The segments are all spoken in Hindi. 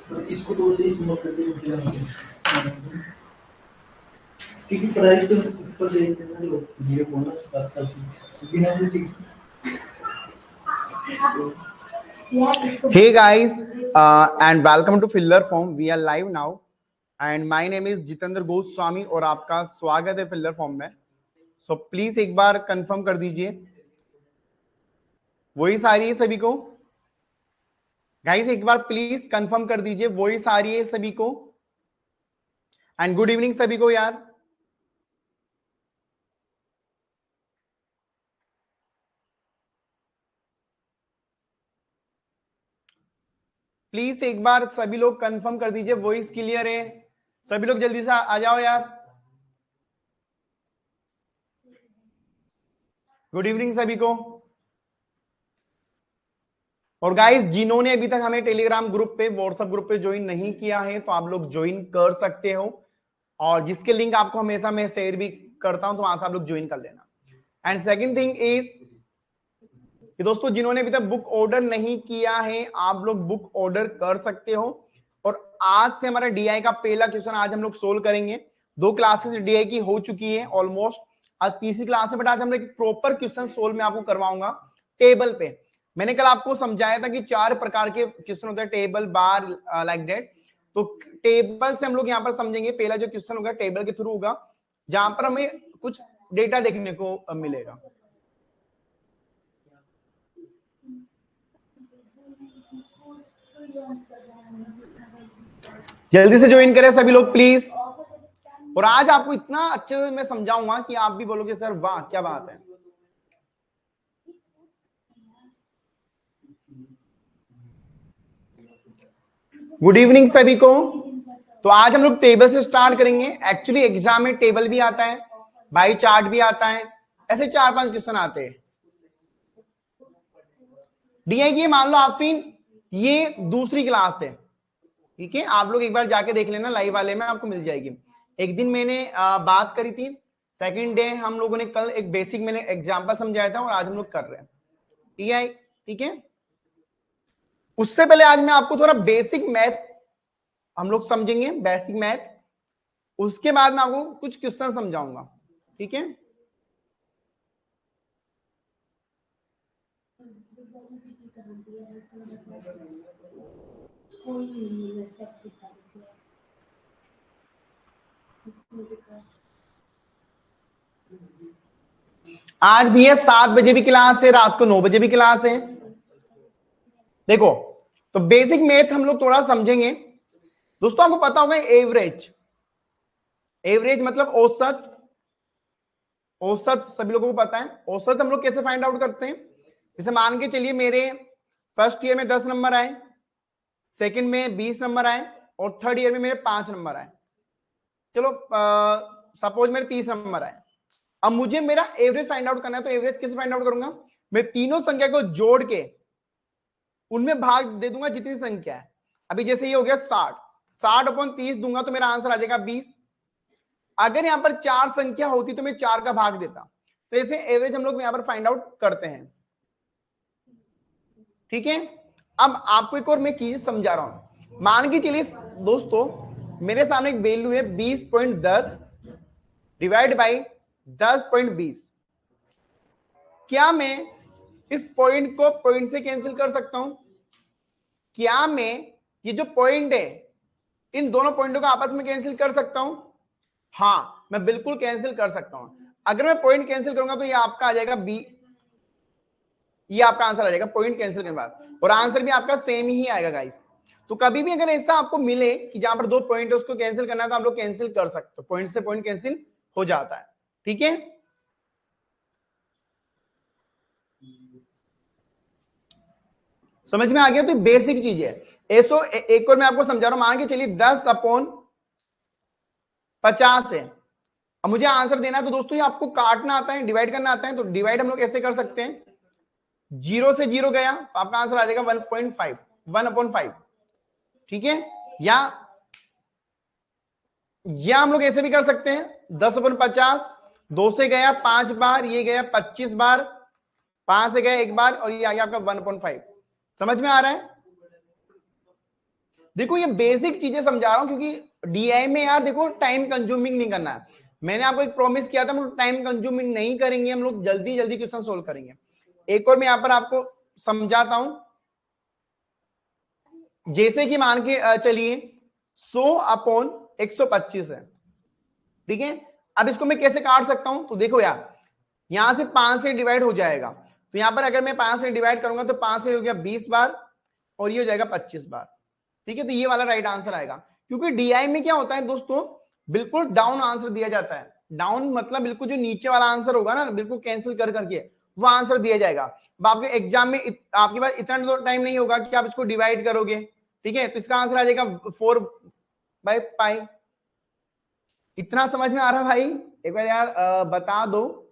इसको तो उसे इस्तेमाल करके मुझे क्योंकि प्राइस तो ऊपर देखते हैं ना लोग ये बोनस 7 साल की बिना मुझे Hey guys, and welcome to Filler Form. We are live now, and my name is Jitendra Goswami और आपका स्वागत है फिल्लर फॉर्म में. So प्लीज एक बार कंफर्म कर दीजिए. वॉइस आ रही है सभी को? गाइस एक बार प्लीज कंफर्म कर दीजिए वॉइस आ रही है सभी को. एंड गुड इवनिंग सभी को यार. प्लीज एक बार सभी लोग कंफर्म कर दीजिए वॉइस क्लियर है. सभी लोग जल्दी से आ जाओ यार. गुड इवनिंग सभी को. और गाइस जिन्होंने अभी तक हमें टेलीग्राम ग्रुप पे व्हाट्सएप ग्रुप पे ज्वाइन नहीं किया है तो आप लोग ज्वाइन कर सकते हो. और जिसके लिंक आपको हमेशा मैं शेयर भी करता हूं तो वहां से आप लोग ज्वाइन कर लेना. एंड सेकंड थिंग इज कि दोस्तों जिन्होंने अभी तक बुक ऑर्डर नहीं किया है आप लोग बुक ऑर्डर कर सकते हो. और आज से हमारा डीआई का पहला क्वेश्चन आज हम लोग सोल्व करेंगे. 2 क्लासेस डीआई की हो चुकी है ऑलमोस्ट. आज तीसरी क्लास है बट आज हम लोग प्रॉपर क्वेश्चन सोल्व में आपको करवाऊंगा टेबल पे. मैंने कल आपको समझाया था कि 4 प्रकार के क्वेश्चन होते हैं टेबल बार लाइक दैट. तो टेबल से हम लोग यहाँ पर समझेंगे. पहला जो क्वेश्चन होगा टेबल के थ्रू होगा जहां पर हमें कुछ डेटा देखने को मिलेगा. जल्दी से ज्वाइन करें सभी लोग प्लीज. और आज आपको इतना अच्छे से मैं समझाऊंगा कि आप भी बोलोगे सर वाह क्या बात है. गुड इवनिंग सभी को. तो आज हम लोग टेबल से स्टार्ट करेंगे. एक्चुअली एग्जाम में टेबल भी आता है, बाई चार्ट भी आता है, ऐसे 4-5 क्वेश्चन आते हैं. डीआई की मान लो आफरीन ये दूसरी क्लास है. ठीक है, आप लोग एक बार जाके देख लेना लाइव वाले में आपको मिल जाएगी. एक दिन मैंने बात करी थी. सेकंड डे हम लोगों ने कल एक बेसिक मैंने एग्जांपल समझाया था और आज हम लोग कर रहे हैं डीआई. ठीक है, उससे पहले आज मैं आपको थोड़ा बेसिक मैथ हम लोग समझेंगे. बेसिक मैथ उसके बाद मैं आपको कुछ क्वेश्चन समझाऊंगा. ठीक है, आज भी है 7 बजे भी क्लास है, रात को 9 बजे भी क्लास है. देखो तो बेसिक मैथ हम लोग थोड़ा समझेंगे. दोस्तों आपको पता होगा एवरेज. एवरेज मतलब औसत. औसत सभी लोगों को पता है. औसत हम लोग कैसे फाइंड आउट करते हैं. जैसे मान के चलिए मेरे फर्स्ट ईयर में 10 नंबर आए, सेकंड में 20 नंबर आए और थर्ड ईयर में मेरे 5 नंबर आए. चलो सपोज मेरे 30 नंबर आए. अब मुझे मेरा एवरेज फाइंड आउट करना है तो एवरेज कैसे फाइंड आउट करूंगा. मैं तीनों संख्या को जोड़ के उनमें भाग दे दूंगा जितनी संख्या है. अभी जैसे ये हो गया 60/30 दूंगा तो मेरा आंसर आ जाएगा 20. अगर यहां पर 4 संख्या होती तो मैं 4 का भाग देता. तो ऐसे एवरेज हम लोग यहां पर फाइंड आउट करते हैं. ठीक है, अब आपको एक और मैं चीज समझा रहा हूं. मान के चलिए दोस्तों मेरे सामने एक वैल्यू है 20.10 डिवाइड बाई 10.20. क्या मैं इस पॉइंट को पॉइंट से कैंसिल कर सकता हूं. क्या मैं ये जो पॉइंट है इन दोनों पॉइंटों को आपस में कैंसिल कर सकता हूं. हाँ मैं बिल्कुल कैंसिल कर सकता हूं. अगर मैं पॉइंट कैंसिल करूंगा तो ये आपका आ जाएगा बी. ये आपका आंसर आ जाएगा पॉइंट कैंसिल करने के बाद. और आंसर भी आपका सेम ही आएगा गाइस. तो कभी भी अगर ऐसा आपको मिले कि जहां पर 2 पॉइंट है उसको कैंसिल करना है तो आप लोग कैंसिल कर सकते हो. पॉइंट से पॉइंट कैंसिल हो जाता है. ठीक है, समझ में आ गया. तो बेसिक चीज है. ऐसो एक और मैं आपको समझा रहा हूं. मान के चलिए 10/50 है. अब मुझे आंसर देना है तो दोस्तों ये आपको काटना आता है, डिवाइड करना आता है. तो डिवाइड हम लोग ऐसे कर सकते हैं. 0 से 0 गया तो आपका आंसर आ जाएगा 1.5 1/5. ठीक है, या हम लोग ऐसे भी कर सकते हैं 10/50. 2 से गया 5 बार, ये गया 25 बार, 5 से गया 1 बार और ये आ गया आपका 1/5. समझ में आ रहा है. देखो ये बेसिक चीजें समझा रहा हूं क्योंकि डीआई में यार देखो टाइम कंज्यूमिंग नहीं करना है। मैंने आपको एक प्रॉमिस किया था, हम लोग टाइम कंज्यूमिंग नहीं करेंगे, हम लोग जल्दी जल्दी क्वेश्चन सोल्व करेंगे। एक और मैं यहां पर आपको समझाता हूं, जैसे कि मान के चलिए 100 अपॉन 125 है, ठीक है। अब इसको मैं कैसे काट सकता हूं, तो देखो यार यहां से 5 से डिवाइड हो जाएगा, तो यहां पर अगर मैं 5 से डिवाइड करूंगा तो 5 से हो गया 20 बार और ये हो जाएगा 25 बार, ठीक है। तो ये वाला राइट आंसर आएगा, क्योंकि डीआई में क्या होता है दोस्तों, बिल्कुल डाउन आंसर दिया जाता है। डाउन मतलब बिल्कुल जो नीचे वाला आंसर होगा ना, बिल्कुल कैंसिल कर करके वो आंसर दिया जाएगा। अब आपके एग्जाम में आपके पास इतना तो टाइम नहीं होगा कि आप इसको डिवाइड करोगे, ठीक है। तो इसका आंसर आ जाएगा 4/पाई। इतना समझ में आ रहा भाई? एक बार यार बता दो।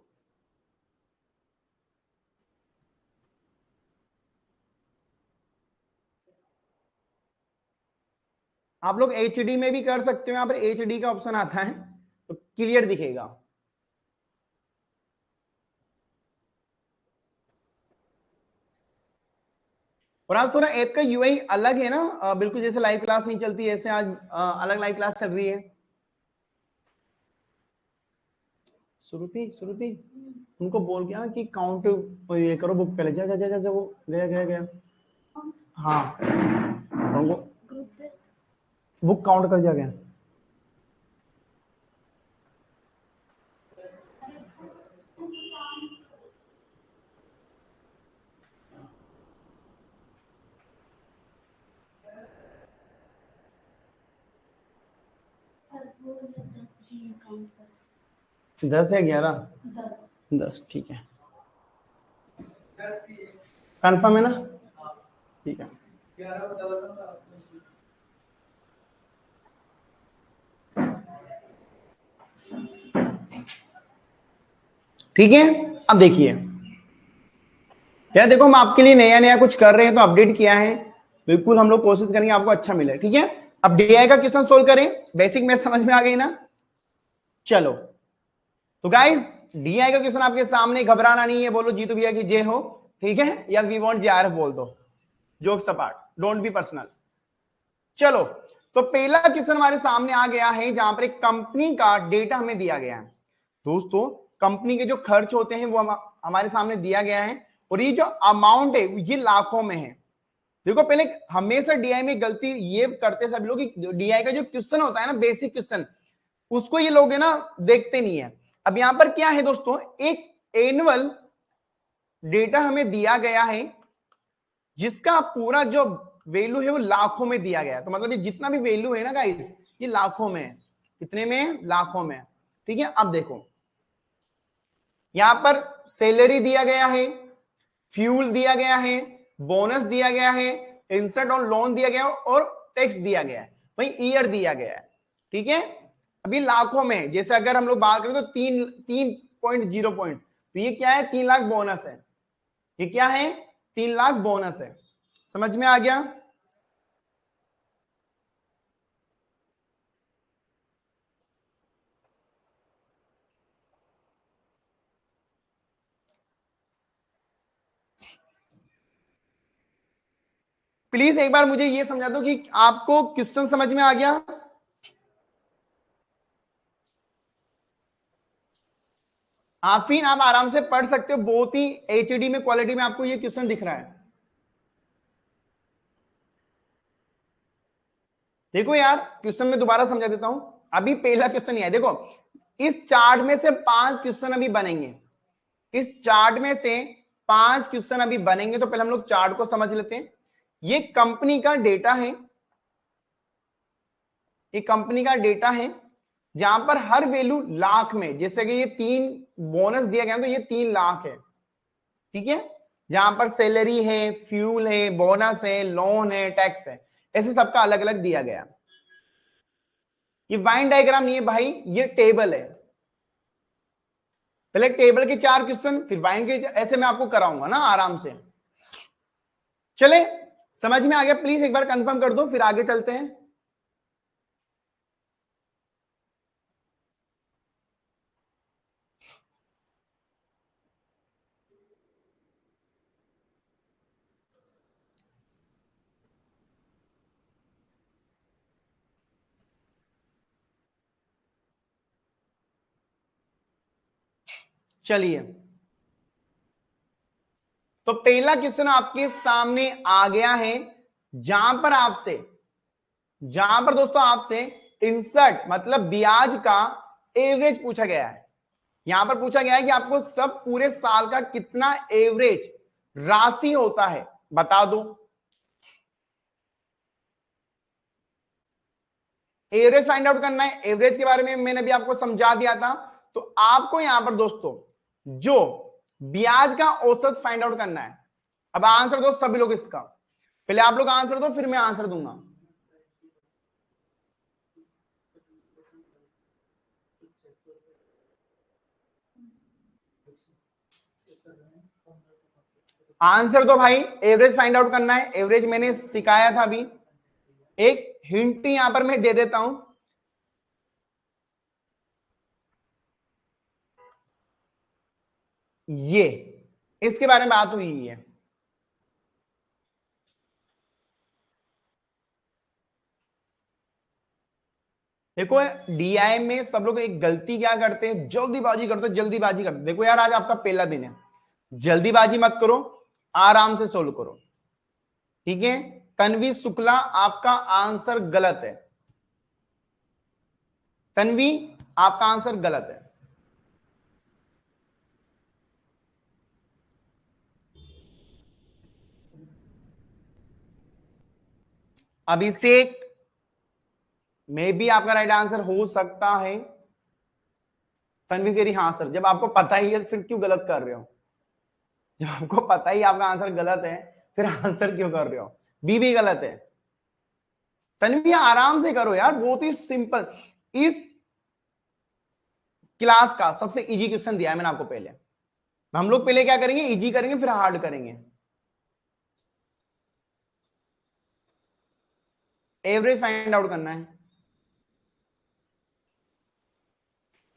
आप लोग एचडी में भी कर सकते हो, यहाँ पर एचडी का ऑप्शन आता है तो क्लियर दिखेगा। और आज थोड़ा ऐप का यूआई अलग है ना, बिल्कुल जैसे लाइव क्लास नहीं चलती ऐसे आज अलग लाइव क्लास चल रही है। श्रुति श्रुति उनको बोल गया कि काउंट ये करो बुक पहले, जा जा जा जा, जा वो गया गया गया। हाँ उनको बुक काउंट कर दिया गया। सर वो 10 की काउंट कर। 10 या 11? 10। 10 ठीक है, कंफर्म है ना? ठीक है। ठीक है, अब देखिए यार, देखो हम आपके लिए नया नया कुछ कर रहे हैं तो अपडेट किया है, बिल्कुल हम लोग कोशिश करेंगे आपको अच्छा मिले, ठीक है। अब डीआई का क्वेश्चन सोल्व करें, बेसिक मैथ समझ में आ गई ना? चलो तो गाइस डीआई का क्वेश्चन आपके सामने, घबराना नहीं है, बोलो जीतू भैया की जय हो, ठीक है, या वी वांट जेआरएफ बोल दो, jokes apart, don't be personal. चलो तो पहला क्वेश्चन हमारे सामने आ गया है, जहां पर एक कंपनी का डेटा हमें दिया गया है। दोस्तों कंपनी के जो खर्च होते हैं वो हमारे सामने दिया गया है, और ये जो अमाउंट है ये लाखों में है। देखो पहले हमेशा डीआई में गलती ये करते सभी लोग कि डीआई का जो क्वेश्चन होता है ना, बेसिक क्वेश्चन, उसको ये लोग है ना देखते नहीं है। अब यहां पर क्या है दोस्तों, एक एनुअल डेटा हमें दिया गया है जिसका पूरा जो वैल्यू है वो लाखों में दिया गया है। तो मतलब ये जितना भी वैल्यू है ना गाइस, ये लाखों में है। कितने में? लाखों में, ठीक है। अब देखो यहां पर सैलरी दिया गया है, फ्यूल दिया गया है, बोनस दिया गया है, इंसर्ट और लोन दिया गया है, और टैक्स दिया गया है, वही ईयर दिया गया है, ठीक है। अभी लाखों में, जैसे अगर हम लोग बात करें तो 3.0 पॉइंट, तो ये क्या है? 3 लाख बोनस है। ये क्या है? 3 लाख बोनस है। समझ में आ गया? प्लीज एक बार मुझे ये समझा दो कि आपको क्वेश्चन समझ में आ गया? आफीन आप आराम से पढ़ सकते हो, बहुत ही एचडी में क्वालिटी में आपको ये क्वेश्चन दिख रहा है। देखो यार क्वेश्चन में दोबारा समझा देता हूं, अभी पहला क्वेश्चन ही है। देखो इस चार्ट में से 5 क्वेश्चन अभी बनेंगे, इस चार्ट में से 5 क्वेश्चन अभी बनेंगे। तो पहले हम लोग चार्ट को समझ लेते हैं। ये कंपनी का डेटा है, ये कंपनी का डेटा है जहां पर हर वैल्यू लाख में, जैसे कि ये 3 बोनस दिया गया तो ये 3 लाख है, ठीक है। जहां पर सैलरी है, फ्यूल है, बोनस है, लोन है, टैक्स है, ऐसे सबका अलग अलग दिया गया। ये वाइन डायग्राम नहीं है भाई, ये टेबल है। पहले टेबल के 4 क्वेश्चन, फिर वाइन के, ऐसे मैं आपको कराऊंगा ना आराम से। चले समझ में आ गया? प्लीज एक बार कंफर्म कर दो, फिर आगे चलते हैं। चलिए, तो पहला क्वेश्चन आपके सामने आ गया है, जहां पर दोस्तों आपसे इंसर्ट मतलब ब्याज का एवरेज पूछा गया है। यहां पर पूछा गया है कि आपको सब पूरे साल का कितना एवरेज राशि होता है बता दो। एवरेज फाइंड आउट करना है। एवरेज के बारे में मैंने भी आपको समझा दिया था। तो आपको यहां पर दोस्तों जो ब्याज का औसत फाइंड आउट करना है। अब आंसर दो सभी लोग इसका, पहले आप लोग आंसर दो फिर मैं आंसर दूंगा। आंसर दो भाई, एवरेज फाइंड आउट करना है। एवरेज मैंने सिखाया था अभी, एक हिंट यहां पर मैं दे देता हूं। ये इसके बारे में बात हुई है। देखो डीआई में सब लोग एक गलती क्या करते हैं, जल्दीबाजी करते हैं। देखो यार आज आपका पहला दिन है, जल्दीबाजी मत करो, आराम से सोल्व करो, ठीक है। तन्वी शुक्ला आपका आंसर गलत है। तन्वी आपका आंसर गलत है। अभिषेक में भी आपका राइट आंसर हो सकता है। तन्वी कह रही हाँ सर, जब आपको पता ही है फिर क्यों गलत कर रहे हो? जब आपको पता ही आपका आंसर गलत है फिर आंसर क्यों कर रहे हो? बी भी गलत है। तन्वी आराम से करो यार, बहुत ही सिंपल। इस क्लास का सबसे इजी क्वेश्चन दिया है मैंने आपको पहले। हम लोग पहले क्या करेंगे, इजी करेंगे फिर हार्ड करेंगे। एवरेज फाइंड आउट करना है।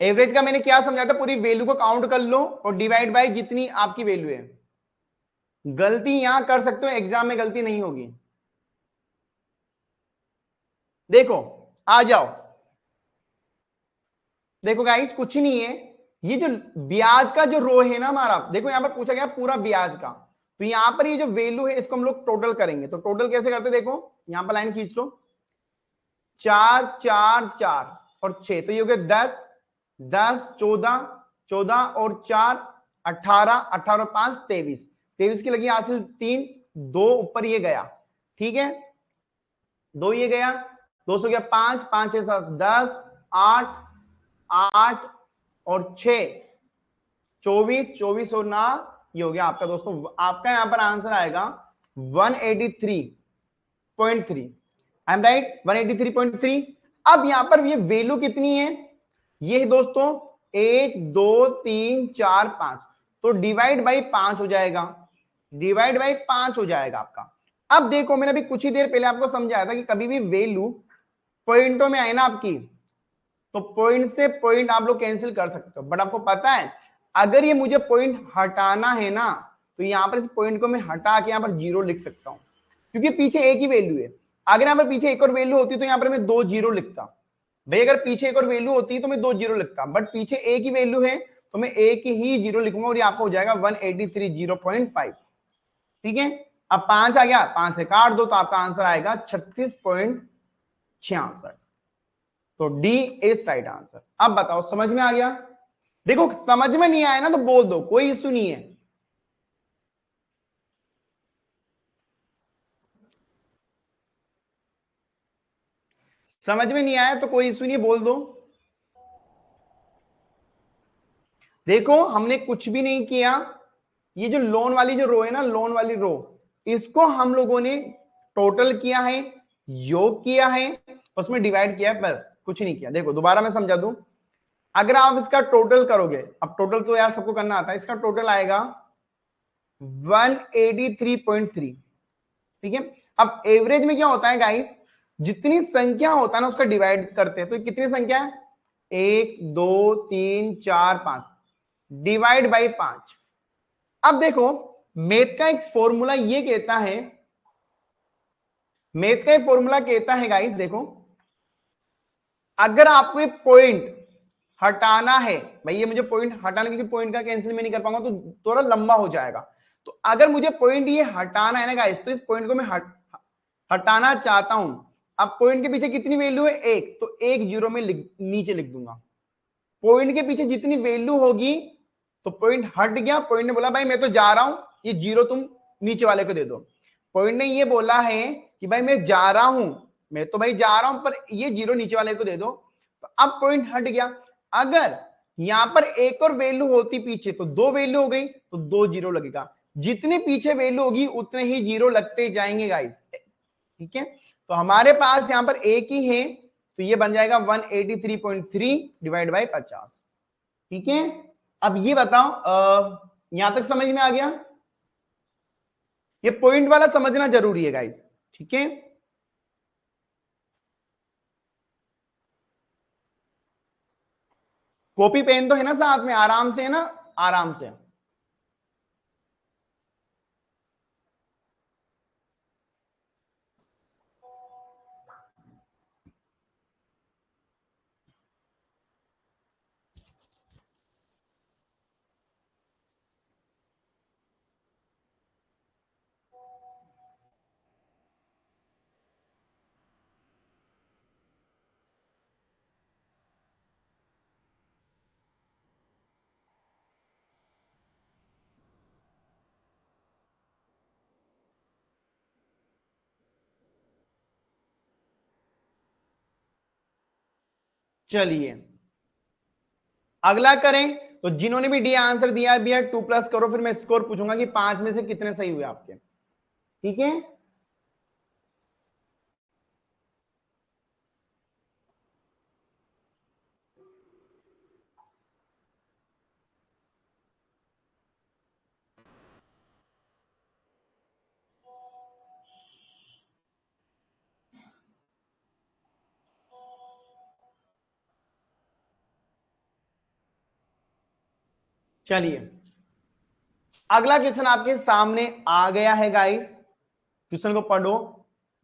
एवरेज का मैंने क्या समझा था, पूरी वैल्यू को काउंट कर लो और डिवाइड बाय जितनी आपकी वैल्यू है। गलती यहां कर सकते हो, एग्जाम में गलती नहीं होगी। देखो आ जाओ, देखो गाइस कुछ ही नहीं है। ये जो ब्याज का जो रो है ना हमारा, देखो यहां पर पूछा गया पूरा ब्याज का, तो यहां पर ये जो वैल्यू है इसको हम लोग टोटल करेंगे। तो टोटल कैसे करते, देखो यहां पर लाइन खींच लो, 4 4 4 और 6, तो ये हो गया 10 10 14 14 और 4 18 18 और 5 23 23 की लगी हासिल 3 2 ऊपर ये गया, ठीक है, 2 ये गया, 2 सौ गया 5 5 6 7 10 8 8 और 6 24 24 और ना ये हो गया आपका दोस्तों, आपका यहां पर आंसर आएगा 183.3। I am right, 183.3। अब यहां पर ये वैल्यू कितनी है, ये दोस्तों 1 2 3 4 5, तो डिवाइड बाई 5 हो जाएगा, डिवाइड बाई 5 हो जाएगा आपका। अब देखो मैंने अभी कुछ ही देर पहले आपको समझाया था कि कभी भी वैल्यू पॉइंटों में आए ना आपकी, तो पॉइंट से पॉइंट आप लोग कैंसिल कर सकते हो। बट आपको पता है अगर ये मुझे पॉइंट हटाना है ना, तो यहां पर इस पॉइंट को मैं हटा के यहां पर 0 लिख सकता हूं, क्योंकि पीछे एक ही वैल्यू है। अगर यहां पर पीछे एक और वैल्यू होती तो यहां पर मैं 2 0 लिखता भाई, अगर पीछे एक और वैल्यू होती तो मैं 2 0 लिखता, बट पीछे एक ही वैल्यू है तो मैं एक ही 0 लिखूंगा और ये आपको हो जाएगा 183.0.5, ठीक है। अब 5 आ गया, 5 से काट दो तो आपका आंसर आएगा 36.66। तो डी इज राइट आंसर। अब बताओ समझ में आ गया? देखो समझ में नहीं आया ना तो बोल दो, कोई इश्यू नहीं है। समझ में नहीं आया तो कोई इश्यू नहीं, बोल दो। देखो हमने कुछ भी नहीं किया, ये जो लोन वाली जो रो है ना, लोन वाली रो, इसको हम लोगों ने टोटल किया है, योग किया है, उसमें डिवाइड किया है, बस कुछ नहीं किया। देखो दोबारा मैं समझा दूं, अगर आप इसका टोटल करोगे, अब टोटल तो यार सबको करना आता है, इसका टोटल आएगा 183.3, ठीक है। अब एवरेज में क्या होता है गाइस, जितनी संख्या होता है ना उसका डिवाइड करते हैं, तो कितनी संख्या है, 1 2 3 4 5, डिवाइड बाई 5। अब देखो मैथ का एक फॉर्मूला ये कहता है, मैथ का एक फॉर्मूला कहता है गाइस, देखो अगर आपको पॉइंट हटाना है भाई, ये मुझे पॉइंट हटाना, क्योंकि पॉइंट का कैंसिल मैं नहीं कर पाऊंगा तो थोड़ा लंबा हो जाएगा। तो अगर मुझे पॉइंट ये हटाना है ना गाइस, तो इस पॉइंट को मैं हटाना चाहता हूं। अब पॉइंट के पीछे कितनी वैल्यू है, एक, तो एक जीरो में नीचे लिख दूंगा। पॉइंट के पीछे जितनी वैल्यू होगी तो पॉइंट हट गया। पॉइंट ने बोला भाई मैं तो जा रहा हूं, ये जीरो तुम नीचे वाले को दे दो। पॉइंट ने ये बोला है कि भाई मैं जा रहा हूं, मैं तो भाई जा रहा हूं, पर ये जीरो नीचे वाले को दे दो। तो अब पॉइंट हट गया। अगर यहां पर एक और वैल्यू होती पीछे तो दो वैल्यू हो गई, तो दो जीरो लगेगा। जितने पीछे वैल्यू होगी उतने ही जीरो लगते जाएंगे गाइस, ठीक है। तो हमारे पास यहां पर एक ही है, तो ये बन जाएगा 183.3 डिवाइड बाई 50, ठीक है। अब ये बताओ यहां तक समझ में आ गया? ये पॉइंट वाला समझना जरूरी है गाइस, ठीक है। कॉपी पेन तो है ना साथ में, आराम से है ना, आराम से। चलिए अगला करें। तो जिन्होंने भी डी आंसर दिया है भैया 2+ करो, फिर मैं स्कोर पूछूंगा कि 5 में से कितने सही हुए आपके, ठीक है। चलिए अगला क्वेश्चन आपके सामने आ गया है गाइस, क्वेश्चन को पढ़ो।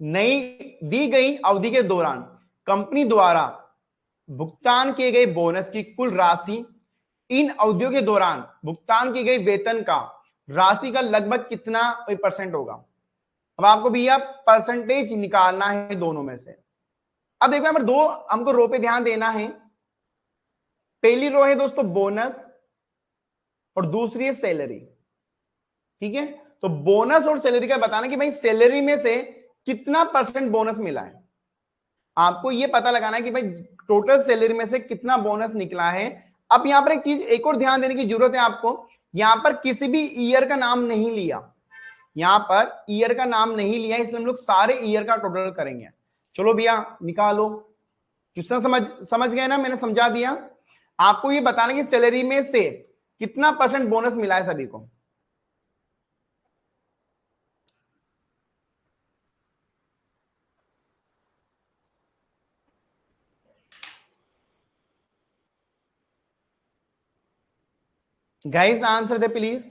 नई दी गई अवधि के दौरान कंपनी द्वारा भुगतान किए गए बोनस की कुल राशि इन अवधियों के दौरान भुगतान की गई वेतन का राशि का लगभग कितना % होगा। अब आपको भैया परसेंटेज निकालना है दोनों में से। अब देखो यहां पर दो हमको रो पे ध्यान देना है। पहली रो है दोस्तों बोनस और दूसरी है सैलरी, ठीक है। तो बोनस और सैलरी का बताना कि भाई सैलरी में से कितना % बोनस मिला है। आपको ये पता लगाना है कि भाई टोटल सैलरी में से कितना बोनस निकला है। अब यहां पर एक चीज एक और ध्यान देने की जरूरत है आपको, यहां पर किसी भी ईयर का नाम नहीं लिया, यहां पर ईयर का नाम नहीं लिया, इसलिए हम लोग सारे ईयर का टोटल करेंगे। चलो भैया निकालो। क्वेश्चन समझ गए ना, मैंने समझा दिया। आपको ये बताना कि सैलरी में से कितना % बोनस मिला है सभी को। Guys answer they please.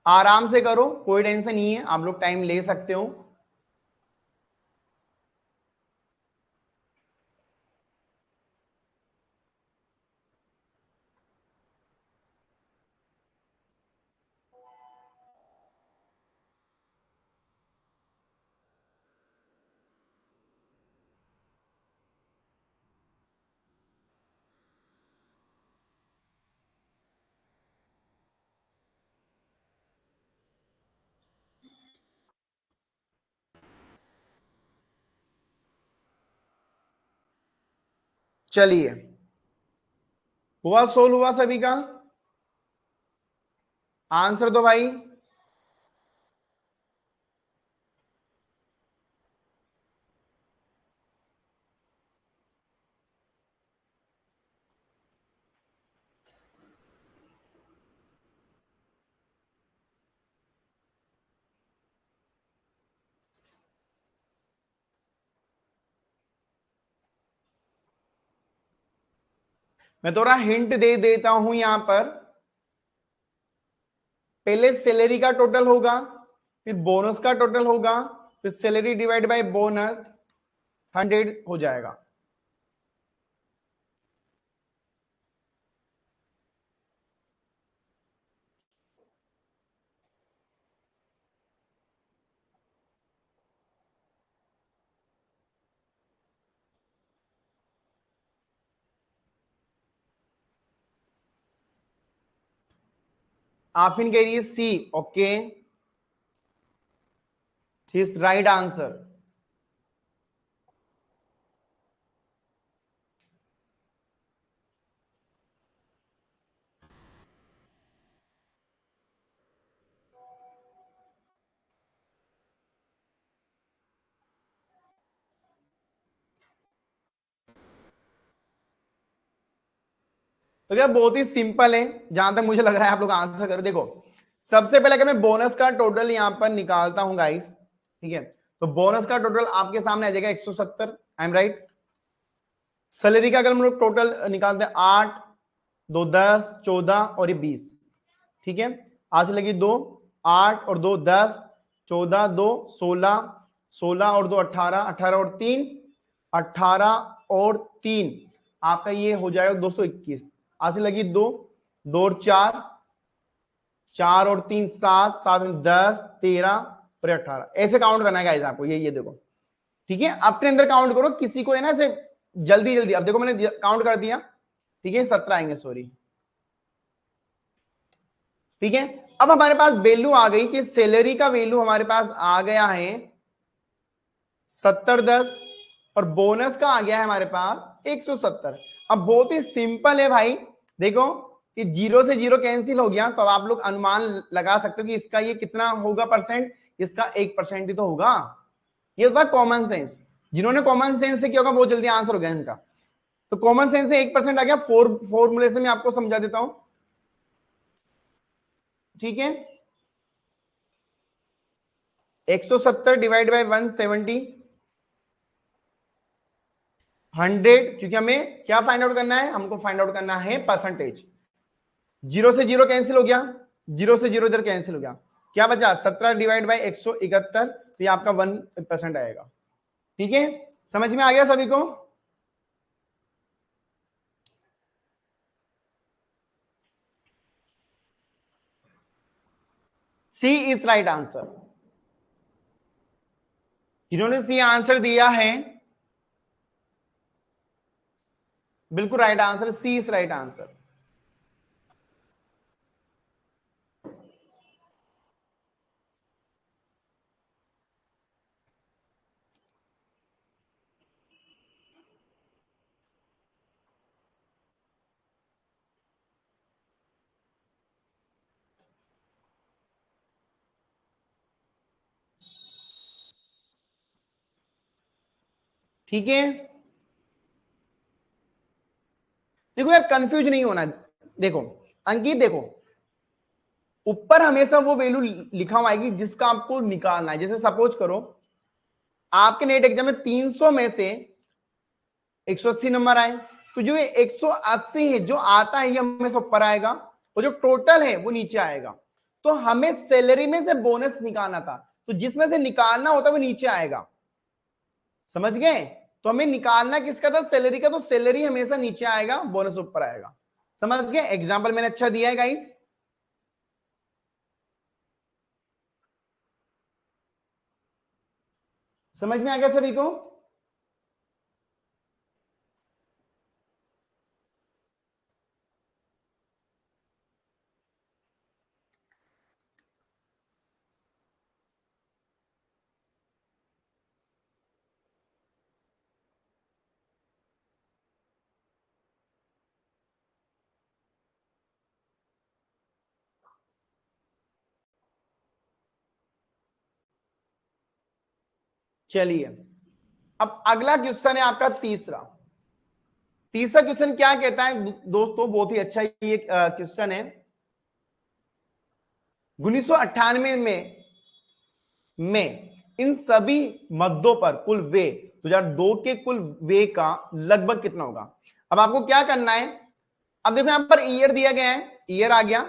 आराम से करो, कोई टेंशन नहीं है, आप लोग टाइम ले सकते हो। चलिए हुआ, सोल्व हुआ सभी का? आंसर दो भाई। मैं थोड़ा हिंट दे देता हूं यहां पर। पहले सैलरी का टोटल होगा, फिर बोनस का टोटल होगा, फिर सैलरी डिवाइड बाय बोनस, 100 हो जाएगा। आफिन कह रही है सी, ओके, इज राइट आंसर। तो क्या बहुत ही सिंपल है, जहां तक मुझे लग रहा है आप लोग आंसर करो। देखो सबसे पहले अगर मैं बोनस का टोटल यहां पर निकालता हूं गाइस, ठीक है, तो बोनस का टोटल आपके सामने आ जाएगा 170, आई एम राइट। सैलरी का अगर हम लोग टोटल निकालते हैं 8, 2 10, 14 और ये 20, ठीक है, आज से लगी 2, 8 और 2 10, 14 2 16, 16 और 2 18, 18 और 3 18 और 3 आपका ये हो जाएगा दोस्तों 21। आज से लगी 2, 2 और 4, 4 और 3 7, 7 में 10, 13 और 18, ऐसे काउंट करना है गाइस आपको। ये देखो, ठीक है, अपने अंदर काउंट करो, किसी को है ना ऐसे जल्दी जल्दी। अब देखो मैंने काउंट कर दिया, ठीक है, 17 आएंगे, सॉरी, ठीक है। अब हमारे पास वैल्यू आ गई कि सैलरी का वैल्यू हमारे पास आ गया है 7010 और बोनस का आ गया है हमारे पास 170। अब बहुत ही सिंपल है भाई, देखो कि 0 से 0 कैंसिल हो गया, तो अब आप लोग अनुमान लगा सकते हो कि इसका ये कितना होगा परसेंट, इसका 1% ही तो होगा। ये होता है कॉमन सेंस। जिन्होंने कॉमन सेंस से किया होगा बहुत जल्दी आंसर हो गया इनका। तो कॉमन सेंस से 1% आ गया। फॉर्मूले से मैं आपको समझा देता हूं, ठीक है। 170 डिवाइड बाई 170, 100, क्योंकि हमें क्या फाइंड आउट करना है, हमको फाइंड आउट करना है परसेंटेज। 0 से 0 कैंसिल हो गया, 0 से 0 इधर कैंसिल हो गया, क्या बचा 17 डिवाइड बाई 171, तो ये आपका 1% आएगा, ठीक है। समझ में आ गया सभी को? C is right answer. जिन्होंने सी आंसर दिया है बिल्कुल right answer, C is right answer. ठीक है, देखो यार कंफ्यूज नहीं होना। देखो अंकित, देखो ऊपर हमेशा वो वैल्यू लिखा हुआ आएगी जिसका आपको निकालना है। जैसे सपोज करो आपके नेट एग्जाम में 300 में से 180 नंबर आए, तो जो ये 180 है जो आता है ये हमेशा ऊपर आएगा, और जो टोटल है वो नीचे आएगा। तो हमें सैलरी में से बोनस निकालना था, तो जिसमें से निकालना होता है वो नीचे आएगा, समझ गए। तो हमें निकालना किसका था, सैलरी का, तो सैलरी हमेशा नीचे आएगा, बोनस ऊपर आएगा। समझ गए? एग्जाम्पल मैंने अच्छा दिया है गाइस। समझ में आ गया सभी को? चलिए अब अगला क्वेश्चन है आपका तीसरा। तीसरा क्वेश्चन क्या कहता है दोस्तों, बहुत ही अच्छा ये क्वेश्चन है। 1998 में इन सभी मद्दों पर कुल वे 2002 के कुल वे का लगभग कितना होगा। अब आपको क्या करना है, अब देखो यहां पर ईयर दिया गया है, ईयर आ गया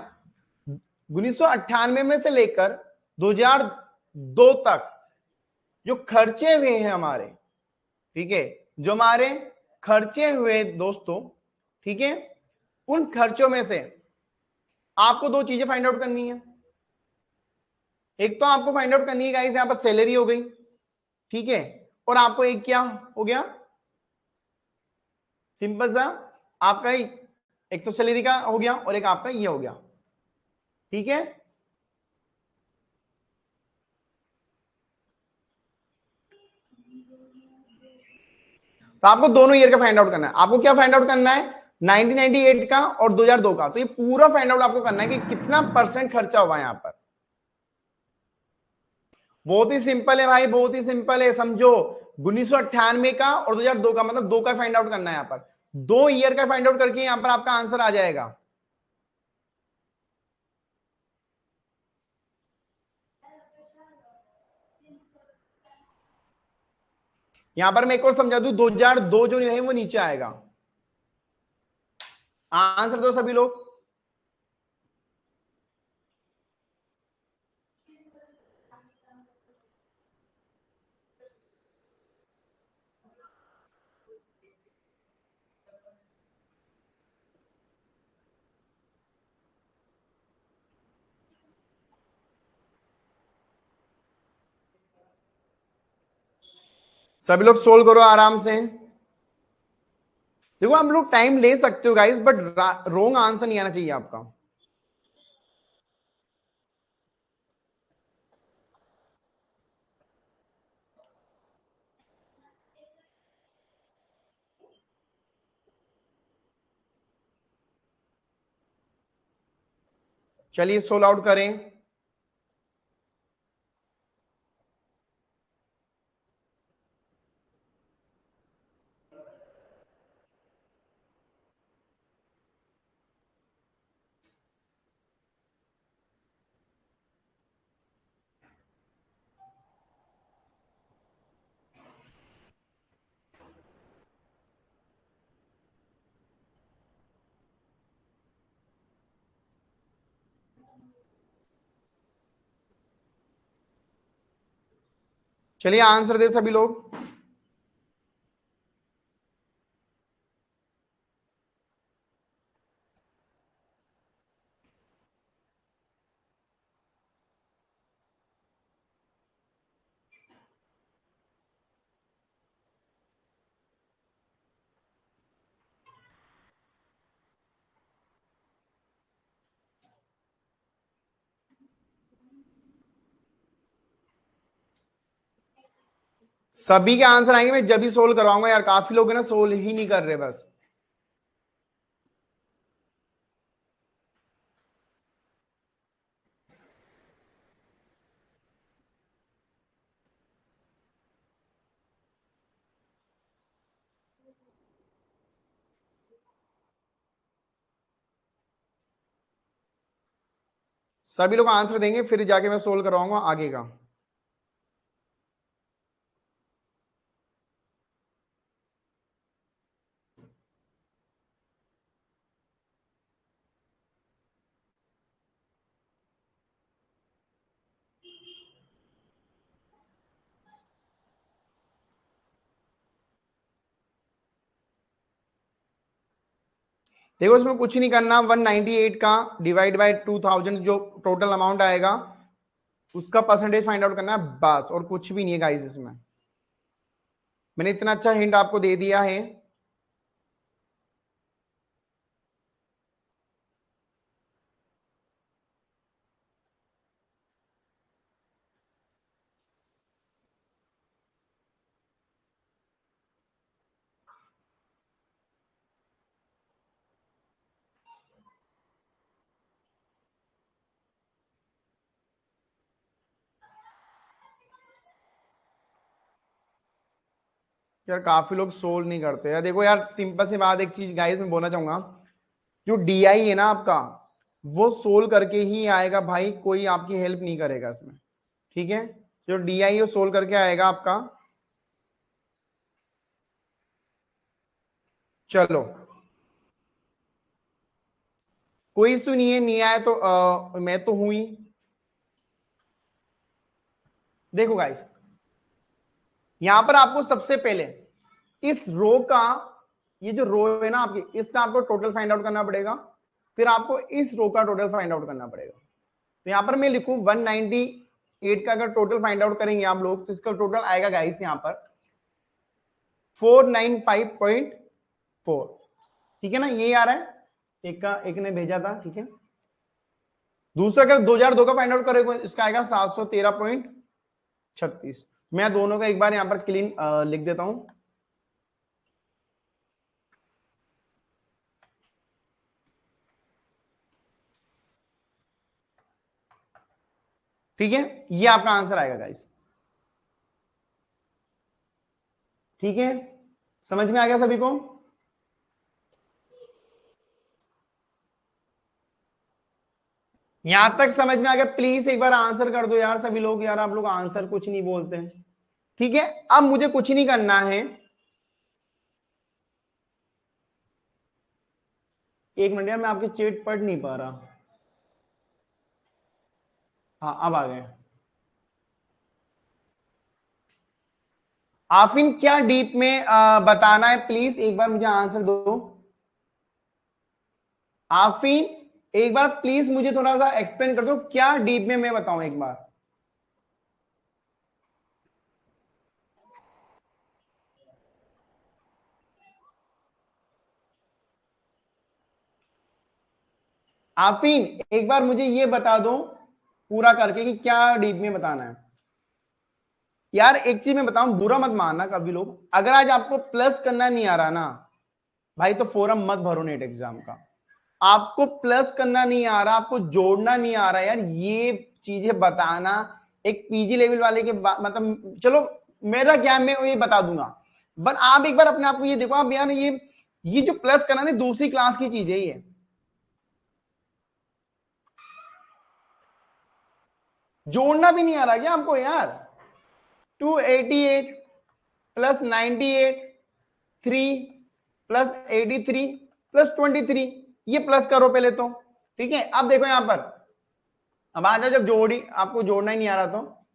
1998 में से लेकर 2002 तक जो खर्चे हुए हैं हमारे, ठीक है, जो हमारे खर्चे हुए दोस्तों, ठीक है, उन खर्चों में से आपको दो चीजें फाइंड आउट करनी है। एक तो आपको फाइंड आउट करनी है गाइस, यहां पर सैलरी हो गई, ठीक है, और आपको एक क्या हो गया, सिंपल सा आपका एक तो सैलरी का हो गया और एक आपका ये हो गया, ठीक है। तो आपको दोनों ईयर का फाइंड आउट करना है। आपको क्या फाइंड आउट करना है, 1998 का और 2002 का। तो ये पूरा फाइंड आउट आपको करना है कि कितना परसेंट खर्चा हुआ है यहां पर। बहुत ही सिंपल है भाई, बहुत ही सिंपल है, समझो। 1998 का और 2002 का, मतलब दो का फाइंड आउट करना है यहां पर। दो ईयर का फाइंड आउट करके यहां पर आपका आंसर आ जाएगा। यहां पर मैं एक और समझा दूं, 2002 जो है वो नीचे आएगा। आंसर दो सभी लोग। सभी लोग सोल्व करो आराम से। देखो आप लोग टाइम ले सकते हो गाइस, बट रॉन्ग आंसर नहीं आना चाहिए आपका। चलिए सोल्व आउट करें। चलिए आंसर दे सभी लोग। सभी के आंसर आएंगे, मैं जब ही सोल्व करवाऊंगा यार। काफी लोग है ना सोल्व ही नहीं कर रहे बस। सभी लोग आंसर देंगे फिर जाके मैं सोल्व करवाऊंगा आगे का। देखो इसमें कुछ नहीं करना, 198 का डिवाइड बाय 2000 जो टोटल अमाउंट आएगा उसका परसेंटेज फाइंड आउट करना है बस, और कुछ भी नहीं है गाइस इसमें। मैंने इतना अच्छा हिंट आपको दे दिया है। यार काफी लोग सोल्व नहीं करते यार। देखो यार सिंपल सी बात, एक चीज गाइस मैं बोलना चाहूंगा, जो डीआई है ना आपका, वो सोल्व करके ही आएगा भाई, कोई आपकी हेल्प नहीं करेगा इसमें, ठीक है। जो डीआई है वो सोल्व करके आएगा आपका। चलो कोई इशू नहीं है, नहीं आया तो मैं तो हूं ही। देखो गाइस, यहां पर आपको सबसे पहले इस रो का, ये जो रो है ना आपकी, इसका आपको टोटल फाइंड आउट करना पड़ेगा, फिर आपको इस रो का टोटल फाइंड आउट करना पड़ेगा। तो यहां पर मैं लिखूं 198 का अगर टोटल फाइंड आउट करेंगे आप लोग, तो इसका टोटल आएगा गाइस यहां पर 495.4। ठीक है ना, ये आ रहा है, एक ने भेजा था, ठीक है। दूसरा अगर 2002 का फाइंड आउट करेगा, इसका आएगा 713.36। मैं दोनों का एक बार यहां पर क्लीन लिख देता हूं। ठीक है, ये आपका आंसर आएगा गाइस। ठीक है, समझ में आ गया सभी को? यहां तक समझ में आ गया? प्लीज एक बार आंसर कर दो यार सभी लोग, यार आप लोग आंसर कुछ नहीं बोलते हैं। ठीक है, अब मुझे कुछ नहीं करना है, एक मिनट यार, मैं आपके चैट पढ़ नहीं पा रहा। हाँ अब आ गए। आफिन क्या डीप में बताना है, प्लीज एक बार मुझे आंसर दो। आफिन एक बार प्लीज मुझे थोड़ा सा एक्सप्लेन कर दो, क्या डीप में मैं बताऊं एक बार। आफिन एक बार मुझे ये बता दो पूरा करके कि क्या डीप में बताना है। यार एक चीज मैं बताऊं, बुरा मत मानना कभी लोग, अगर आज आपको प्लस करना नहीं आ रहा ना भाई, तो फोरम मत भरो नेट एग्जाम का। आपको प्लस करना नहीं आ रहा, आपको जोड़ना नहीं आ रहा यार, ये चीजें बताना एक पीजी लेवल वाले के मतलब, चलो मेरा क्या मैं ये बता दूंगा, बट आप एक बार अपने आप को ये देखो, आप यार ये जो प्लस करना ना दूसरी क्लास की चीज है ये। जोड़ना भी नहीं आ रहा क्या आपको यार? 288 प्लस 98 3 प्लस 83 प्लस 23, ये प्लस करो पहले तो। ठीक है, अब देखो यहां पर, अब आ जाओ, जब जोड़ी आपको जोड़ना ही नहीं आ रहा तो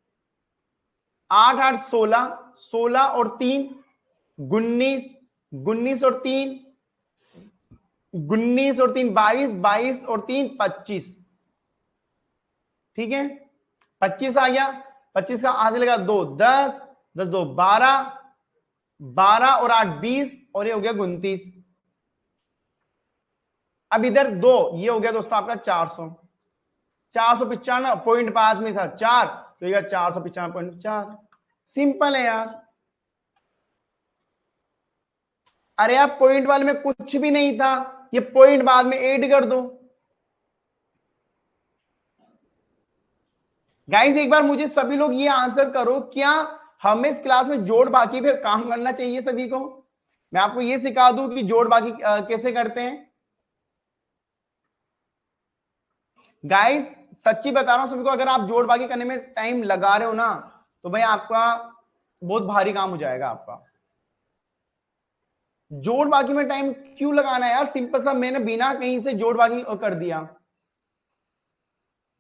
8 8 16, 16 और 3 19, 19 और 3 19 और 3 22, 22 और 3 25। ठीक है, 25 आ गया, 25 का आज लगा 2 10, 10 2 12, 12 और 8 20, और ये हो गया 29। अब इधर 2, ये हो गया दोस्तों आपका 400, 495.5 में था 4, तो ये 495.4। सिंपल है यार। अरे यार पॉइंट वाले में कुछ भी नहीं था, ये पॉइंट बाद में ऐड कर दो। गाइस एक बार मुझे सभी लोग ये आंसर करो, क्या हमें इस क्लास में जोड़ बाकी पे काम करना चाहिए सभी को? मैं आपको ये सिखा दूं कि जोड़ बाकी कैसे करते हैं। गाइस सच्ची बता रहा हूं सभी को, अगर आप जोड़ बाकी करने में टाइम लगा रहे हो ना, तो भाई आपका बहुत भारी काम हो जाएगा आपका। जोड़ बाकी में टाइम क्यों लगाना है यार, सिंपल सा मैंने बिना कहीं से जोड़ बाकी कर दिया।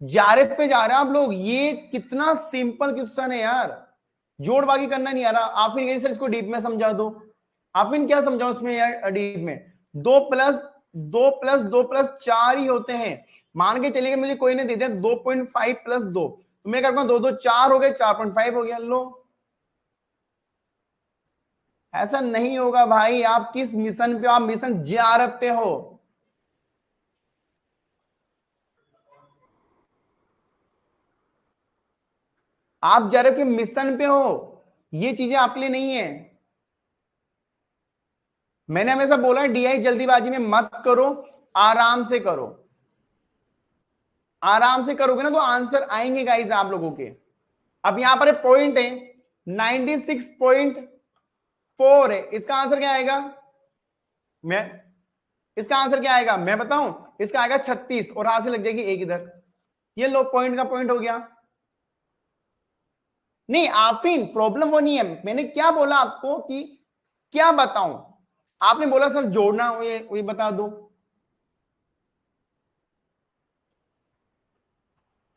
जारेफ पे जा रहे हैं आप लोग, ये कितना सिंपल क्वेश्चन है यार, जोड़ बाकी करना नहीं आ रहा। आफिन कहीं सर इसको डीप में समझा दो। आफिन क्या समझाओ उसमें यार डीप में? 2 प्लस 2 प्लस 2 प्लस 4 ही होते हैं। मान के चलिए मुझे कोई ने दे दिया 2.5 प्लस 2, तो मैं करता हूं 2 2 4 हो गए, 4.5 हो गया। लो, ऐसा नहीं होगा भाई। आप किस मिशन पे, आप मिशन जेआरएफ पे हो। आप जेआरएफ के मिशन पे हो, ये चीजें आपके लिए नहीं है। मैंने हमेशा बोला है डीआई जल्दीबाजी में मत करो, आराम से करो। आराम से करोगे ना तो आंसर आएंगे गाइस आप लोगों के। अब यहां पर पॉइंट है 96.4 है, इसका आंसर क्या आएगा? इसका आंसर क्या आएगा मैं बताऊं? इसका आएगा 36, और हाथ से लग जाएगी एक इधर। ये लो पॉइंट का पॉइंट हो गया। नहीं आफिन प्रॉब्लम वो नहीं है, मैंने क्या बोला आपको कि क्या बताऊं? आपने बोला सर जोड़ना, ये बता दो।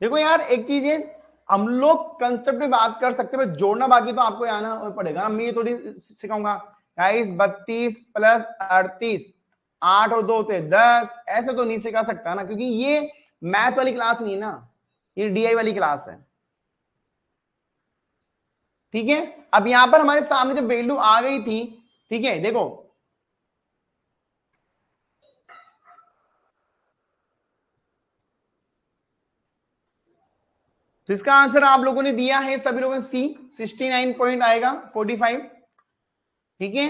देखो यार एक चीज है, हम लोग कंसेप्ट में बात कर सकते हैं, जोड़ना बाकी तो आपको आना पड़ेगा ना, मैं ये थोड़ी सिखाऊंगा गाइस 32 प्लस 38, 8 और 2 थे 10। ऐसे तो नहीं सिखा सकता ना, क्योंकि ये मैथ वाली क्लास नहीं है ना, ये डीआई वाली क्लास है। ठीक है, अब यहां पर हमारे सामने जब वैल्यू आ गई थी, ठीक है, देखो तो इसका आंसर आप लोगों ने दिया है सभी लोगों ने सी, 69 पॉइंट आएगा 45। ठीक है,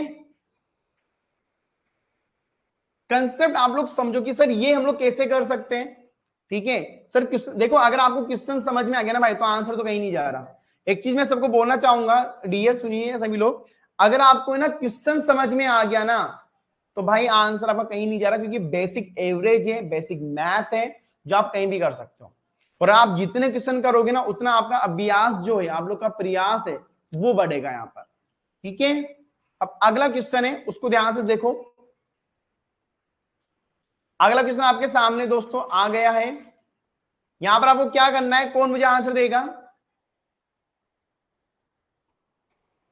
कंसेप्ट आप लोग समझो कि सर ये हम लोग कैसे कर सकते हैं। ठीक है सर, देखो अगर आपको क्वेश्चन समझ में आ गया ना भाई, तो आंसर तो कहीं नहीं जा रहा। एक चीज मैं सबको बोलना चाहूंगा, डियर सुनिए सभी लोग, अगर आपको ना क्वेश्चन समझ में आ गया ना, तो भाई आंसर आपका कहीं नहीं जा रहा, क्योंकि बेसिक एवरेज है, बेसिक मैथ है, जो आप कहीं भी कर सकते हो। और आप जितने क्वेश्चन करोगे ना, उतना आपका अभ्यास जो है, आप लोग का प्रयास है, वो बढ़ेगा यहाँ पर। ठीक है, अब अगला क्वेश्चन है, उसको ध्यान से देखो। अगला क्वेश्चन आपके सामने दोस्तों आ गया है। यहां पर आपको क्या करना है, कौन मुझे आंसर देगा?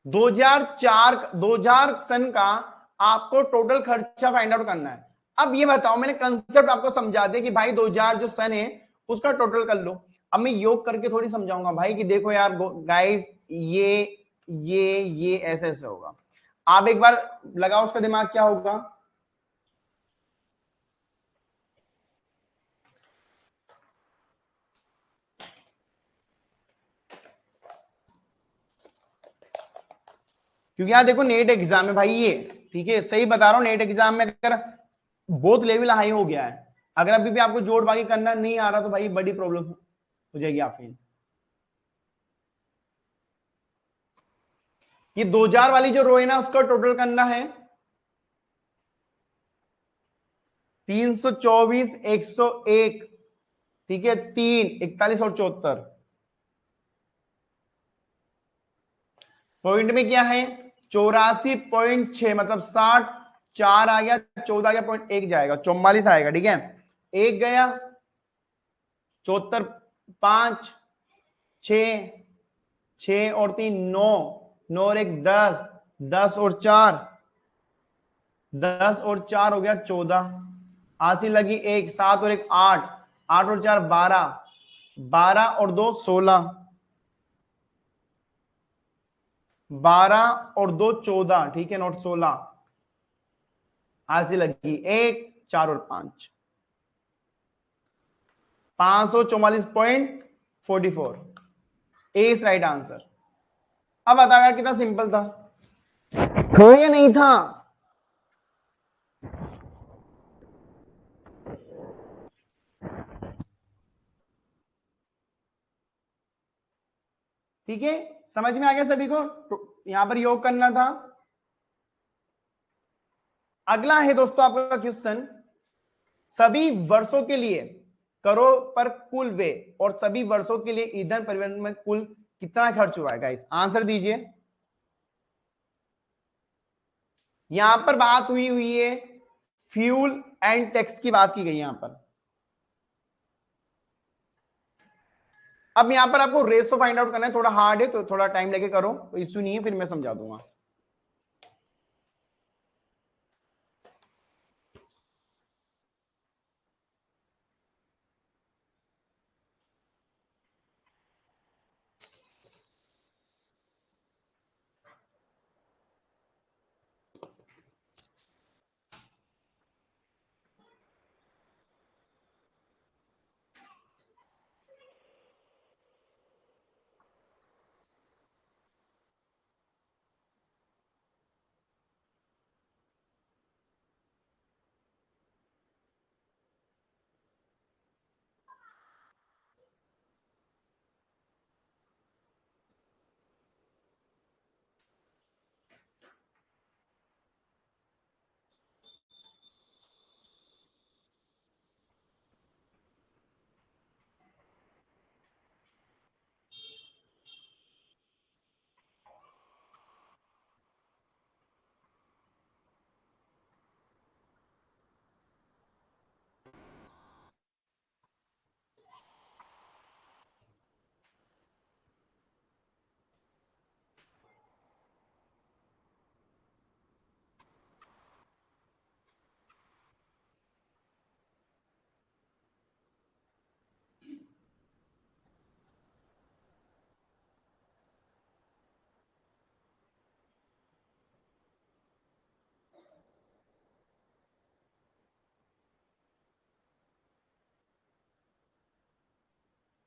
2004 सन का आपको टोटल खर्चा फाइंड आउट करना है। अब ये बताओ, मैंने कंसेप्ट आपको समझा दिया कि भाई 2000 जो सन है उसका टोटल कर लो। अब मैं योग करके थोड़ी समझाऊंगा भाई कि देखो यार गाइस, ये ऐसे ऐसे होगा। आप एक बार लगाओ उसका दिमाग क्या होगा। क्योंकि यहाँ देखो नेट एग्जाम है भाई ये, ठीक है, सही बता रहा हूँ, नेट एग्जाम में अगर बहुत लेवल हाई हो गया है, अगर अभी भी आपको जोड़ बाकी करना नहीं आ रहा, तो भाई बड़ी प्रॉब्लम हो जाएगी आप। ये 2000 वाली जो रो है ना, उसका टोटल करना है 324, 101, ठीक है, 3, 41 और 74। पॉइंट में क्या है 84.6, मतलब 60, 4 आ गया, 14 आ गया, पॉइंट 1 जाएगा, 44 आएगा। ठीक है, 1 गया, 74, 5, 6, 6 और 3 9, 9 और 1 10, 10 और 4, 10 और 4 हो गया 14, 80 लगी 1, 7 और 1 8, 8 और 4 12, 12 और 2 16, 12 और 2 14, ठीक है, नोट 16, 80 लगी 1, 4 और 5, 544.44। ए इज राइट आंसर। अब बता यार कितना सिंपल था या नहीं था? ठीक है, समझ में आ गया सभी को? तो यहां पर योग करना था। अगला है दोस्तों आपका क्वेश्चन, सभी वर्षों के लिए करो पर कुल वे, और सभी वर्षों के लिए ईंधन परिवहन में कुल कितना खर्च हुआ है गाइस, आंसर दीजिए। यहां पर बात हुई है फ्यूल एंड टैक्स की बात की गई यहां पर। अब यहां पर आपको रेशो फाइंड आउट करना है, थोड़ा हार्ड है, तो थोड़ा टाइम लेके करो, तो इश्यू नहीं है, फिर मैं समझा दूंगा।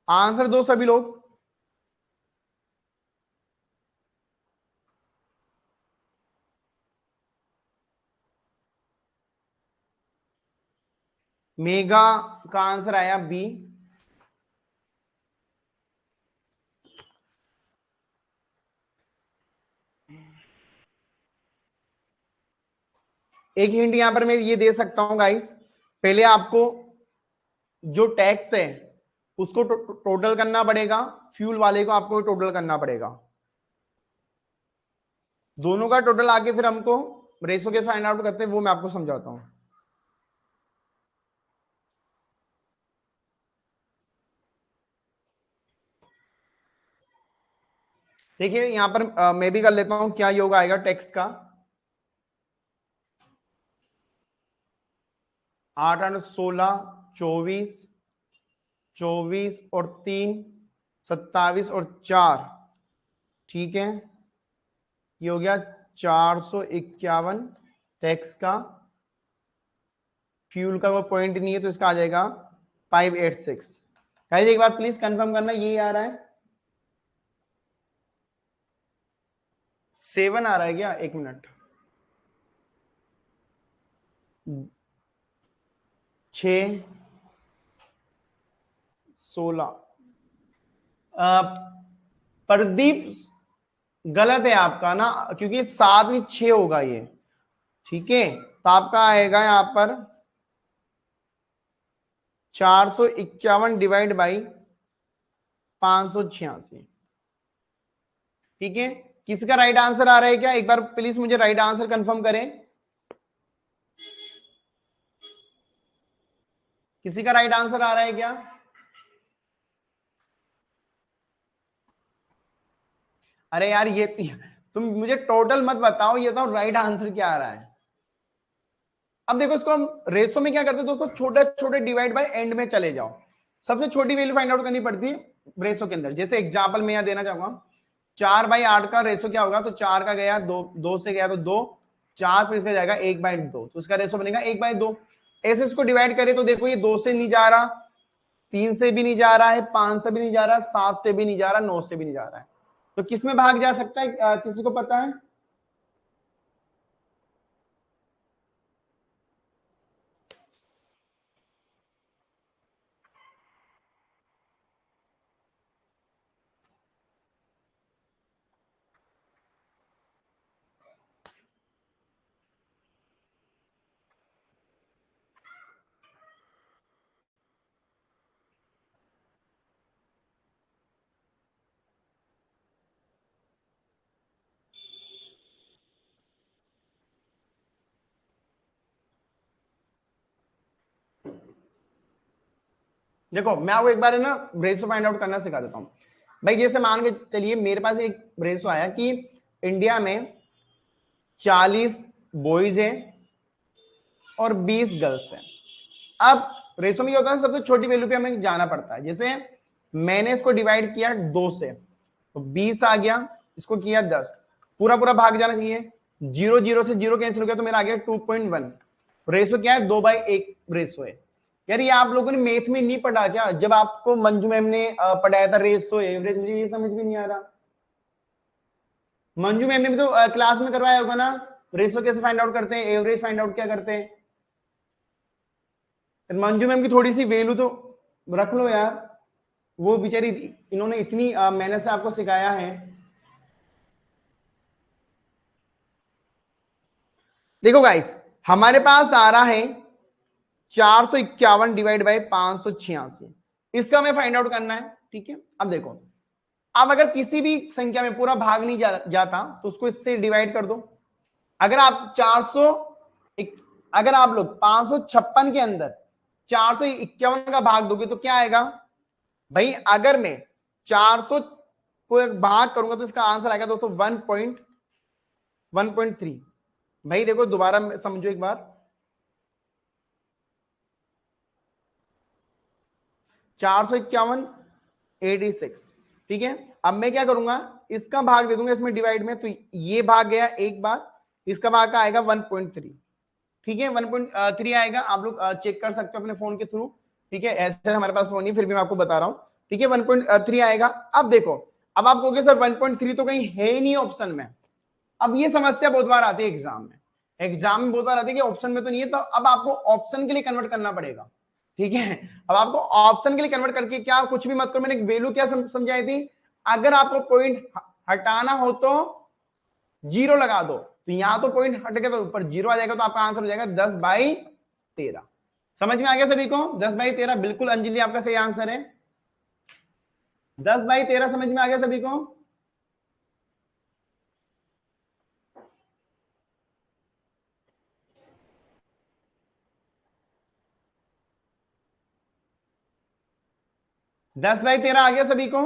आंसर दो सभी लोग। मेगा का आंसर आया बी। एक हिंट यहां पर मैं ये दे सकता हूं गाइस, पहले आपको जो टैक्स है उसको टोटल करना पड़ेगा, फ्यूल वाले को आपको टोटल करना पड़ेगा, दोनों का टोटल आके फिर हमको रेशो के फाइंड आउट करते हैं, वो मैं आपको समझाता हूं। देखिए यहां पर मैं भी कर लेता हूं क्या योग आएगा टैक्स का। 8 8 16 24, 24 और 3 27 और 4, ठीक है, ये हो गया 451 टैक्स का। फ्यूल का कोई पॉइंट नहीं है तो इसका आ जाएगा 586। गाइस एक बार प्लीज कंफर्म करना ये आ रहा है 7 आ रहा है क्या? एक मिनट, 6 16 प्रदीप गलत है आपका ना, क्योंकि 7 में 6 होगा ये, ठीक है, तो आपका आएगा यहां पर 451 डिवाइड बाई 586, ठीक है। किसका राइट आंसर आ रहा है क्या? एक बार प्लीज मुझे राइट आंसर कंफर्म करें, किसी का राइट आंसर आ रहा है क्या? अरे यार ये तुम मुझे टोटल मत बताओ, ये बताओ राइट आंसर क्या आ रहा है। अब देखो इसको हम रेशो में क्या करते हैं दोस्तों, छोटे छोटे डिवाइड बाय एंड में चले जाओ, सबसे छोटी वैल्यू फाइंड आउट करनी पड़ती है रेशो के अंदर। जैसे एग्जांपल मैं यहां देना चाहूंगा 4/8 का रेशो क्या होगा, तो 4 का गया 2 से गया तो 2, 4 फिर इसका जाएगा 1/2, तो उसका रेशो बनेगा 1/2। ऐसे इसको डिवाइड करें तो देखो ये 2 से नहीं जा रहा, 3 से भी नहीं जा रहा है, 5 से भी नहीं जा रहा, 7 से भी नहीं जा रहा, 9 से भी नहीं जा रहा है, तो किस में भाग जा सकता है? किसी को पता है? देखो मैं आपको एक बार है ना रेशो फाइंड आउट करना सिखा देता हूं भाई। जैसे मान के चलिए मेरे पास एक रेशो आया कि इंडिया में 40 बॉयज हैं और 20 गर्ल्स हैं। अब रेशो में क्या होता है, सबसे छोटी वैल्यू पे हमें जाना पड़ता है। जैसे मैंने इसको डिवाइड किया 2 से तो 20 आ गया, इसको किया 10, पूरा पूरा भाग जाना चाहिए, 0 0 से 0 कैंसिल हो गया तो मेरा आ गया 2.1। रेशो क्या है? 2/1 रेशो है। यार ये आप लोगों ने मैथ में नहीं पढ़ा क्या? जब आपको मंजू मैम ने पढ़ाया था रेशो एवरेज, मुझे ये समझ में नहीं आ रहा। मंजू मैम ने भी तो क्लास में करवाया होगा ना, रेशो कैसे फाइंड आउट करते हैं, एवरेज फाइंड आउट क्या करते हैं। मंजू मैम की थोड़ी सी वैल्यू तो रख लो यार, वो बेचारी इन्होंने इतनी मेहनत से आपको सिखाया है। देखो गाइस हमारे पास आ रहा है 451 डिवाइड बाई 586, इसका हमें फाइंड आउट करना है, ठीक है। अब देखो, अब अगर किसी भी संख्या में पूरा भाग नहीं जाता तो उसको इससे डिवाइड कर दो। अगर आप 400, अगर आप लोग 556 के अंदर 451 का भाग दोगे तो क्या आएगा भाई? अगर मैं 400 को एक भाग करूंगा तो इसका आंसर आएगा दोस्तों 1.3। भाई देखो दोबारा समझो एक बार, 451 86, ठीक है। अब मैं क्या करूंगा, इसका भाग दे दूंगा इसमें डिवाइड में, तो ये भाग गया एक बार, इसका भाग का आएगा 1.3, ठीक है। 1.3 आएगा, आप लोग चेक कर सकते हो अपने फोन के थ्रू, ठीक है। ऐसे हमारे पास फोन नहीं, फिर भी मैं आपको बता रहा हूं ठीक है, 1.3 आएगा। अब देखो, अब आप कहोगे सर 1.3 तो कहीं है ही नहीं ऑप्शन में। अब ये समस्या बहुत बार आती है एग्जाम में, एग्जाम में बहुत बार आती है कि ऑप्शन में तो नहीं है, तो अब आपको ऑप्शन के लिए कन्वर्ट करना पड़ेगा। ठीक है, अब आपको ऑप्शन के लिए कन्वर्ट करके क्या, कुछ भी मत करो। मैंने वैल्यू क्या समझाई थी, अगर आपको पॉइंट हटाना हो तो 0 लगा दो, तो यहां तो पॉइंट हट गया तो ऊपर 0 आ जाएगा, तो आपका आंसर हो जाएगा 10/13। समझ में आ गया सभी को? 10/13 बिल्कुल अंजलि आपका सही आंसर है। 10/13 समझ में आ गया सभी को? दस बाई तेरह आ गया सभी को?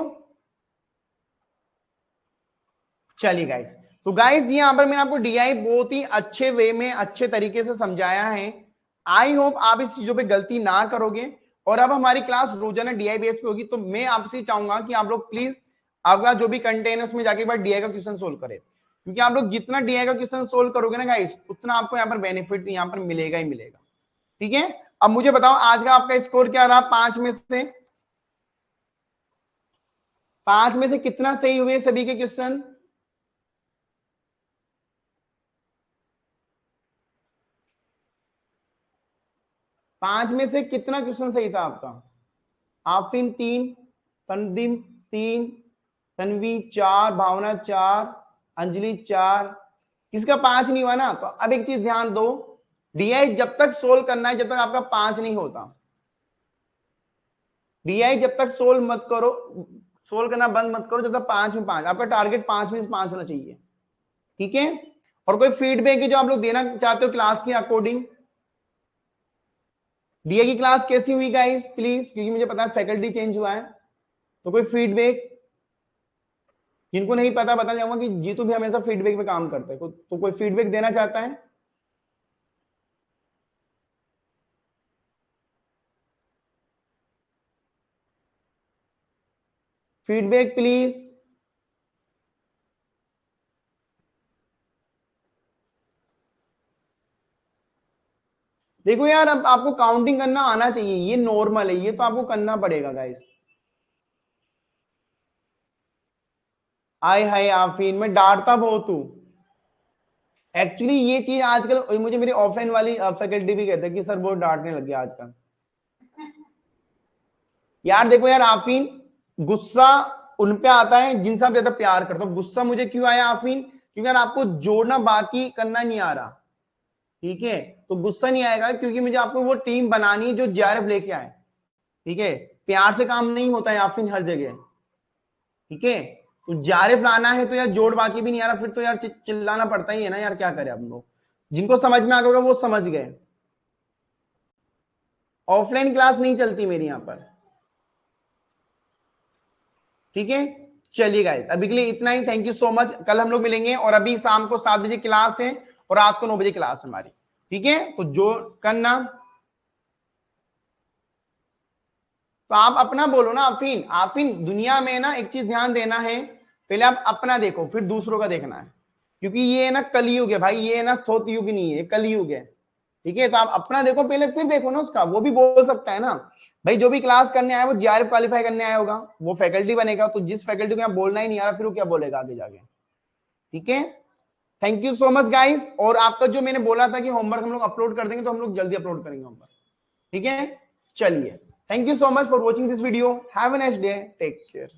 चलिए गाइस, तो गाइस यहां पर मैंने आपको डीआई बहुत ही अच्छे वे में, अच्छे तरीके से समझाया है। आई होप आप इस चीजों पे गलती ना करोगे। और अब हमारी क्लास रोजाना डीआई बेस पे होगी, तो मैं आपसे चाहूंगा कि आप लोग प्लीज अगला जो भी कंटेंट है उसमें जाके एक बार डीआई का क्वेश्चन सोल्व करें, क्योंकि आप लोग जितना डीआई का क्वेश्चन सोल्व करोगे ना गाइस, उतना आपको यहाँ पर बेनिफिट यहाँ पर मिलेगा ही मिलेगा। ठीक है, अब मुझे बताओ आज का आपका स्कोर क्या रहा? 5 में से कितना सही हुए सभी के क्वेश्चन? पांच में से कितना क्वेश्चन सही था आपका? आफिन 3, तनदीम 3, तनवी 4, भावना 4, अंजलि 4। किसका 5 नहीं हुआ ना? तो अब एक चीज ध्यान दो, डीआई जब तक सोल्व करना है जब तक आपका 5 नहीं होता। डीआई जब तक सोल्व मत करो, सोल्व करना बंद मत करो जब तक 5 में 5। आपका टारगेट 5 में से 5 होना चाहिए। ठीक है, और कोई फीडबैक है जो आप लोग देना चाहते हो क्लास के अकॉर्डिंग? डीए की क्लास कैसी हुई गाइस प्लीज, क्योंकि मुझे पता है फैकल्टी चेंज हुआ है, तो कोई फीडबैक? जिनको नहीं पता बता जाऊंगा कि जीतू भी हमेशा फीडबैक पे काम करते हैं, तो कोई फीडबैक देना चाहता है? Feedback please. देखो यार, अब आपको काउंटिंग करना आना चाहिए, ये नॉर्मल है, ये तो आपको करना पड़ेगा गाइस। आय हाय आफीन, मैं डांटता बहुत हूं एक्चुअली। ये चीज आजकल मुझे मेरी ऑफलाइन वाली फैकल्टी भी कहते हैं कि सर बहुत डांटने लग गया आजकल। यार देखो यार आफीन, गुस्सा उन पे आता है जिनसे आप ज्यादा प्यार करते हो। गुस्सा मुझे क्यों आया आफीन? क्योंकि यार आपको जोड़ना बाकी करना नहीं आ रहा। ठीक है, तो गुस्सा नहीं आएगा क्योंकि मुझे आपको वो टीम बनानी है जो जेआरएफ लेके आए। ठीक है, प्यार से काम नहीं होता है आफीन हर जगह। ठीक है, तो जेआरएफ लाना है तो यार जोड़ बाकी भी नहीं आ रहा, फिर तो यार चिल्लाना पड़ता ही है ना यार, क्या करें हम लोग। जिनको समझ में आ गया वो समझ गए। ऑफलाइन क्लास नहीं चलती मेरी यहां पर। ठीक है, चलिए गाइस अभी के लिए इतना ही। Thank you so much. कल हम लोग मिलेंगे, और अभी शाम को 7 बजे क्लास है और रात को 9 बजे क्लास है हमारी। ठीक है, तो जो करना, तो आप अपना बोलो ना आफीन। आफीन दुनिया में ना एक चीज ध्यान देना है, पहले आप अपना देखो फिर दूसरों का देखना है, क्योंकि ये ना कलयुग है भाई, ये ना सोत युग नहीं है, कलयुग है। ठीक है, तो आप अपना देखो पहले, फिर देखो ना उसका। वो भी बोल सकता है ना भाई, जो भी क्लास करने आया वो जेआरएफ क्वालिफाई करने आया होगा, वो फैकल्टी बनेगा, तो जिस फैकल्टी को यहाँ बोलना ही नहीं आ रहा फिर वो क्या बोलेगा आगे जाके। ठीक है, thank you so much guys. और आपका जो मैंने बोला था कि होमवर्क हम लोग अपलोड कर देंगे, तो हम लोग जल्दी अपलोड करेंगे होमवर्क। ठीक है, चलिए, thank you so much for watching this video. Have a nice day, take care.